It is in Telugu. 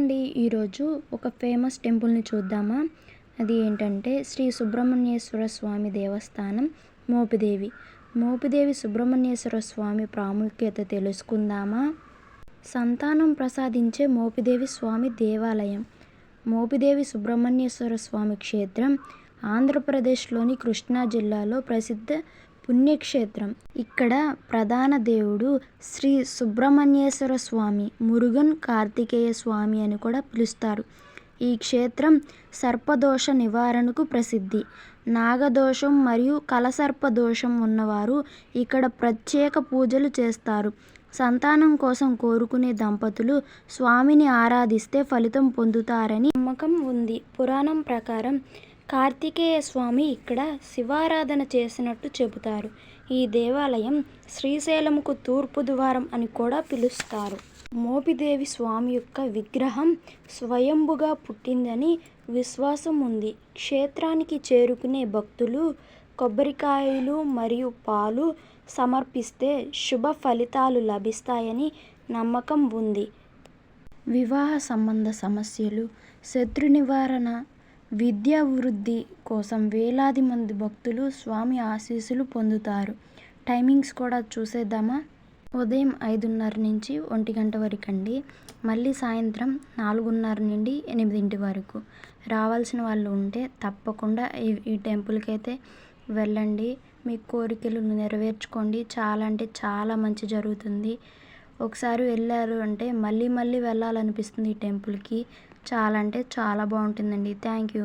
అండి. ఈరోజు ఒక ఫేమస్ టెంపుల్ని చూద్దామా. అది ఏంటంటే శ్రీ సుబ్రహ్మణ్యేశ్వర స్వామి దేవస్థానం మోపిదేవి. మోపిదేవి సుబ్రహ్మణ్యేశ్వర స్వామి ప్రాముఖ్యత తెలుసుకుందామా. సంతానం ప్రసాదించే మోపిదేవి స్వామి దేవాలయం. మోపిదేవి సుబ్రహ్మణ్యేశ్వర స్వామి క్షేత్రం ఆంధ్రప్రదేశ్లోని కృష్ణా జిల్లాలో ప్రసిద్ధ పుణ్యక్షేత్రం. ఇక్కడ ప్రధాన దేవుడు శ్రీ సుబ్రహ్మణ్యేశ్వర స్వామి, మురుగన్ కార్తికేయ స్వామి అని కూడా పిలుస్తారు. ఈ క్షేత్రం సర్పదోష నివారణకు ప్రసిద్ధి. నాగదోషం మరియు కలసర్ప దోషం ఉన్నవారు ఇక్కడ ప్రత్యేక పూజలు చేస్తారు. సంతానం కోసం కోరుకునే దంపతులు స్వామిని ఆరాధిస్తే ఫలితం పొందుతారని నమ్మకం ఉంది. పురాణం ప్రకారం కార్తికేయ స్వామి ఇక్కడ శివారాధన చేసినట్టు చెబుతారు. ఈ దేవాలయం శ్రీశైలంకు తూర్పు ద్వారం అని కూడా పిలుస్తారు. మోపిదేవి స్వామి యొక్క విగ్రహం స్వయంభుగా పుట్టిందని విశ్వాసం ఉంది. క్షేత్రానికి చేరుకునే భక్తులు కొబ్బరికాయలు మరియు పాలు సమర్పిస్తే శుభ ఫలితాలు లభిస్తాయని నమ్మకం ఉంది. వివాహ సంబంధ సమస్యలు, శత్రు నివారణ, విద్యా వృద్ధి కోసం వేలాది మంది భక్తులు స్వామి ఆశీస్సులు పొందుతారు. టైమింగ్స్ కూడా చూసేద్దామా. ఉదయం 5:30 నుంచి 1 గంట వరకు అండి. మళ్ళీ సాయంత్రం 4:30 నుండి 8 వరకు. రావాల్సిన వాళ్ళు ఉంటే తప్పకుండా ఈ టెంపుల్కి అయితే వెళ్ళండి. మీ కోరికలు నెరవేర్చుకోండి. చాలా అంటే చాలా మంచి జరుగుతుంది. ఒకసారి వెళ్ళారు అంటే మళ్ళీ మళ్ళీ వెళ్ళాలనిపిస్తుంది ఈ టెంపుల్కి. చాలా అంటే చాలా బాగుంటుందండి. Thank you.